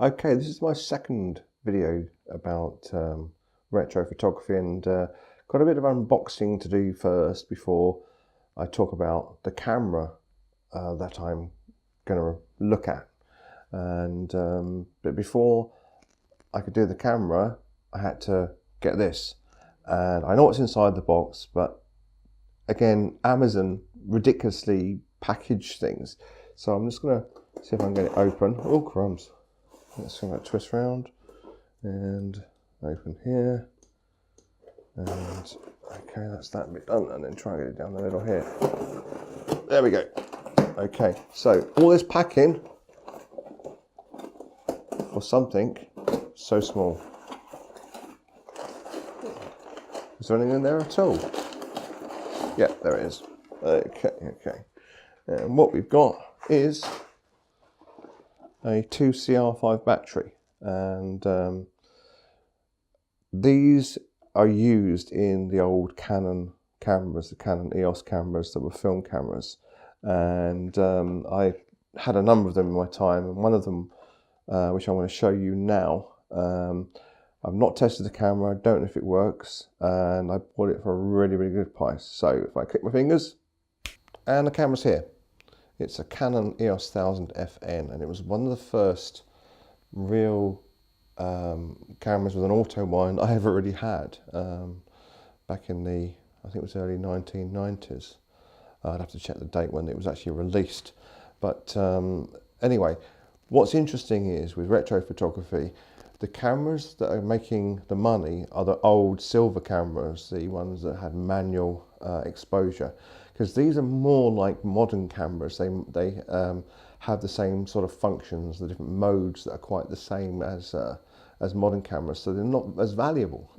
Okay, this is my second video about retro photography, and got a bit of unboxing to do first before I talk about the camera that I'm going to look at. And but before I could do the camera, I had to get this. And I know what's inside the box, but again, Amazon ridiculously package things. So I'm just going to see if I can get it open. Oh, crumbs. Let's see that twist round and open here. And okay, that's that bit done. And then try and get it down the middle here. There we go. Okay, so all this packing for something so small. Is there anything in there at all? Yeah, there it is. Okay. And what we've got is a 2CR5 battery, and these are used in the old Canon cameras, the Canon EOS cameras that were film cameras, and I had a number of them in my time, and one of them, which I'm going to show you now, I've not tested the camera, I don't know if it works, and I bought it for a really good price. So if I click my fingers, and the camera's here. It's a Canon EOS 1000 FN, and it was one of the first real cameras with an auto wind I ever really had, back in the, I think it was early 1990s. I'd have to check the date when it was actually released. But anyway, what's interesting is with retro photography, the cameras that are making the money are the old silver cameras, the ones that had manual exposure, because these are more like modern cameras. They have the same sort of functions, the different modes that are quite the same as modern cameras, so they're not as valuable.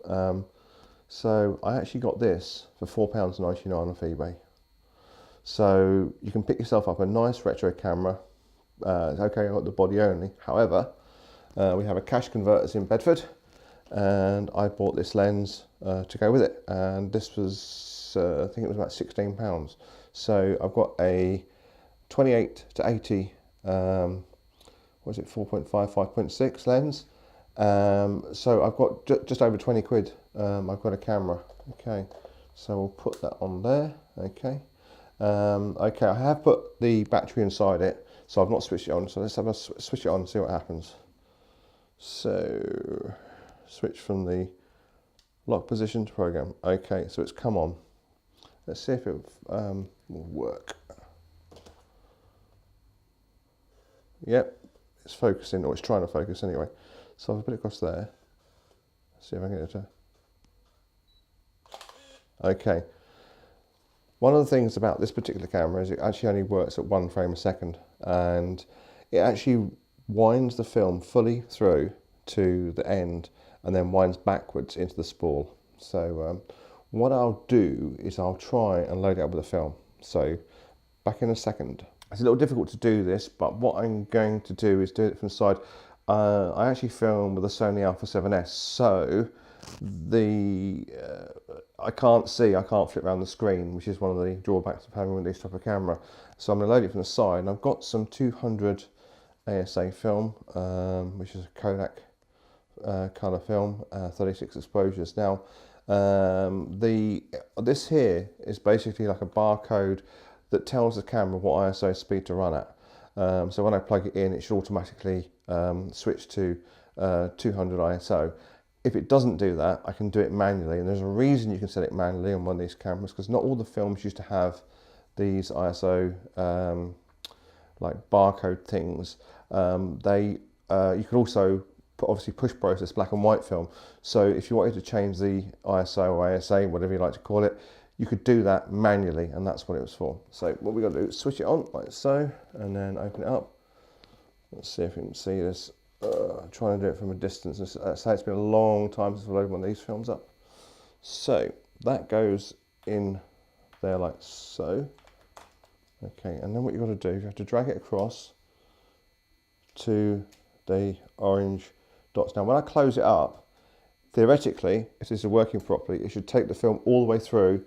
So I actually got this for £4.99 off eBay. So you can pick yourself up a nice retro camera. It's okay, I got the body only. However, we have a cash converters in Bedford, and I bought this lens to go with it, and this was I think it was about £16. So I've got a 28 to 80 what is it, 4.5, 5.6 lens. So I've got just over 20 quid. I've got a camera. Okay, so we'll put that on there. Okay. Okay, I have put the battery inside it, so I've not switched it on. So let's have a switch it on and see what happens. So switch from the lock position to program. Okay, so it's come on. Let's see if it will work. Yep, it's focusing, or it's trying to focus anyway. So I'll put it across there. Let's see if I can get it to. Okay. One of the things about this particular camera is it actually only works at 1 frame a second, and it actually winds the film fully through to the end and then winds backwards into the spool. So what I'll do is I'll try and load it up with a film. So back in a second. It's a little difficult to do this, but what I'm going to do is do it from the side. I actually film with a Sony Alpha 7S, so I can't flip around the screen, which is one of the drawbacks of having this type of camera. So I'm going to load it from the side, and I've got some 200 ASA film, which is a Kodak colour film, 36 exposures. Now, this here is basically like a barcode that tells the camera what ISO speed to run at. So when I plug it in, it should automatically switch to 200 ISO. If it doesn't do that, I can do it manually, and there's a reason you can set it manually on one of these cameras, because not all the films used to have these ISO like barcode things. You could also obviously push process black and white film, so if you wanted to change the ISO or ASA, whatever you like to call it, you could do that manually, and that's what it was for. So what we got to do is switch it on like so, and then open it up. Let's see if you can see this. Trying to do it from a distance. So it's been a long time since I've loaded one of these films up. So that goes in there like so. Okay, and then what you've got to do, you have to drag it across to the orange dots. Now when I close it up, theoretically, if this is working properly, it should take the film all the way through,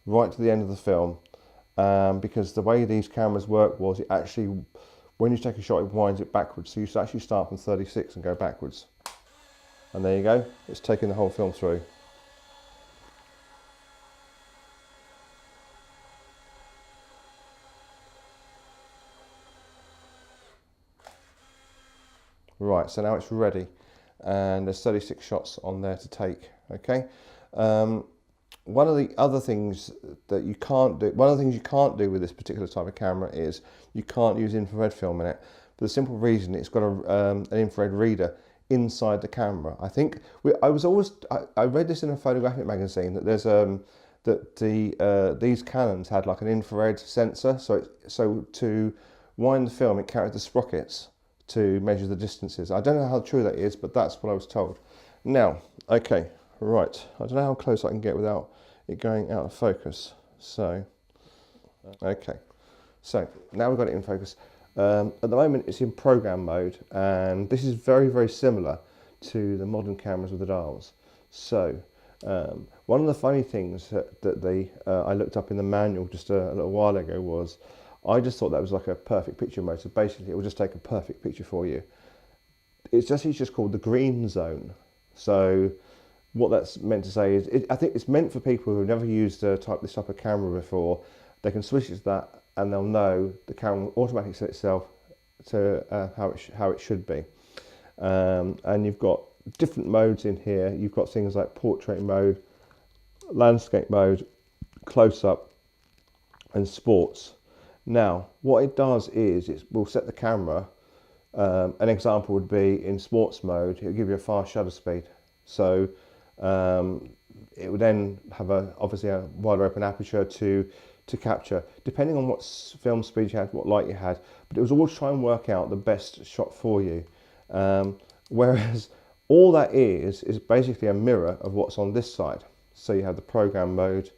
right to the end of the film, because the way these cameras work was it actually when you take a shot, it winds it backwards. So you actually start from 36 and go backwards. And there you go, it's taking the whole film through. Right, so now it's ready, and there's 36 shots on there to take, okay? One of the other things that you can't do, one of the things you can't do with this particular type of camera is you can't use infrared film in it, for the simple reason it's got an infrared reader inside the camera. I think, I read this in a photographic magazine that there's these Canons had like an infrared sensor, so to wind the film it carried the sprockets to measure the distances. I don't know how true that is, but that's what I was told. Now, okay, right, I don't know how close I can get without it going out of focus. So, okay, so now we've got it in focus. At the moment it's in program mode, and this is very, very similar to the modern cameras with the dials. So, one of the funny things that I looked up in the manual just a little while ago was, I just thought that was like a perfect picture mode. So basically it will just take a perfect picture for you. It's just called the green zone. So what that's meant to say is, I think it's meant for people who have never used this type of camera before. They can switch it to that and they'll know the camera will automatically set itself to how it should be. And you've got different modes in here. You've got things like portrait mode, landscape mode, close-up and sports. Now, what it does is it will set the camera. An example would be in sports mode, it'll give you a fast shutter speed. So it would then have obviously a wider open aperture to capture, depending on what film speed you had, what light you had. But it was always try and work out the best shot for you. Whereas all that is basically a mirror of what's on this side. So you have the program mode,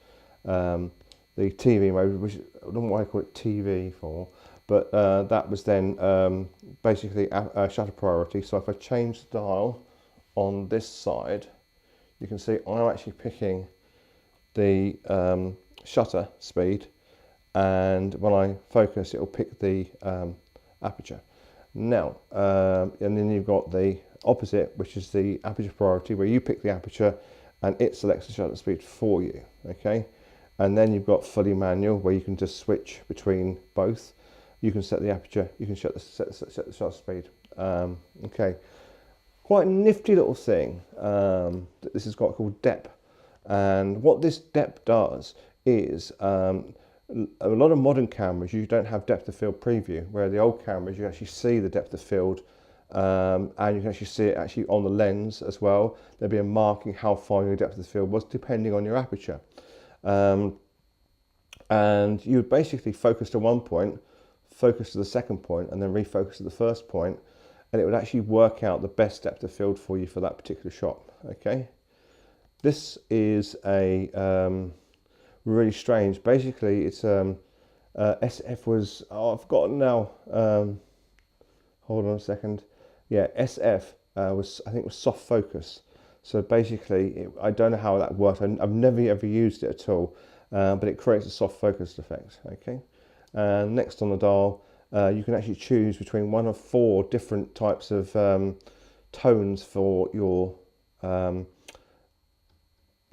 the TV mode, which I don't know why I call it TV for, but that was then basically a shutter priority. So if I change the dial on this side, you can see I'm actually picking the shutter speed, and when I focus it'll pick the aperture. Now, and then you've got the opposite, which is the aperture priority, where you pick the aperture and it selects the shutter speed for you, okay? And then you've got fully manual, where you can just switch between both. You can set the aperture, you can set the shutter speed. Okay, quite a nifty little thing that this has got called depth. And what this depth does is, a lot of modern cameras, you don't have depth of field preview, where the old cameras, you actually see the depth of field, and you can actually see it actually on the lens as well. There'll be a marking how far your depth of field was, depending on your aperture. And you would basically focus to one point, focus to the second point, and then refocus to the first point, and it would actually work out the best depth of field for you for that particular shot. Okay, this is a really strange. Basically, it's SF was, I've forgotten now. Hold on a second. Yeah, SF was, I think, was soft focus. So basically, I don't know how that works. I've never ever used it at all, but it creates a soft focus effect. Okay, and next on the dial, you can actually choose between 1 of 4 different types of tones for your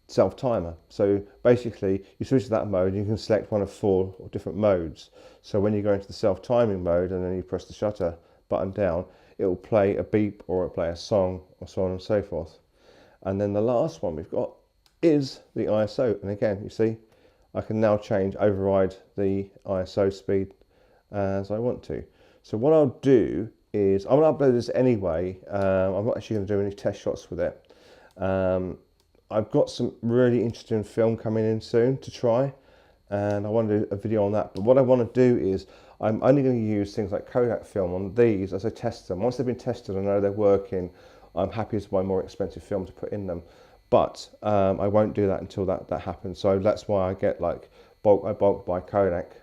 self timer. So basically, you switch to that mode, you can select 1 of 4 different modes. So when you go into the self timing mode and then you press the shutter button down, it will play a beep or it'll play a song, or so on and so forth. And then the last one we've got is the ISO. And again, you see, I can now override the ISO speed as I want to. So what I'll do is, I'm going to upload this anyway. I'm not actually going to do any test shots with it. I've got some really interesting film coming in soon to try, and I want to do a video on that. But what I want to do is, I'm only going to use things like Kodak film on these as I test them. Once they've been tested, I know they're working, I'm happy to buy more expensive film to put in them. But I won't do that until that happens. So that's why I get like bulk buy Kodak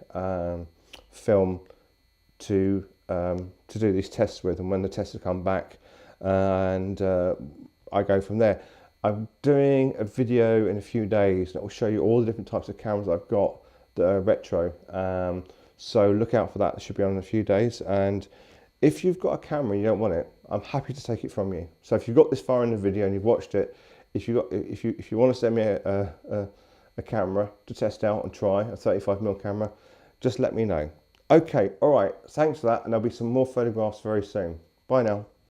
film to do these tests with, and when the tests come back, and I go from there. I'm doing a video in a few days that will show you all the different types of cameras I've got that are retro. So look out for that. It should be on in a few days. And if you've got a camera and you don't want it, I'm happy to take it from you. So if you've got this far in the video and you've watched it, if you want to send me a camera to test out and try, a 35mm camera, just let me know. Okay, all right, thanks for that, and there'll be some more photographs very soon. Bye now.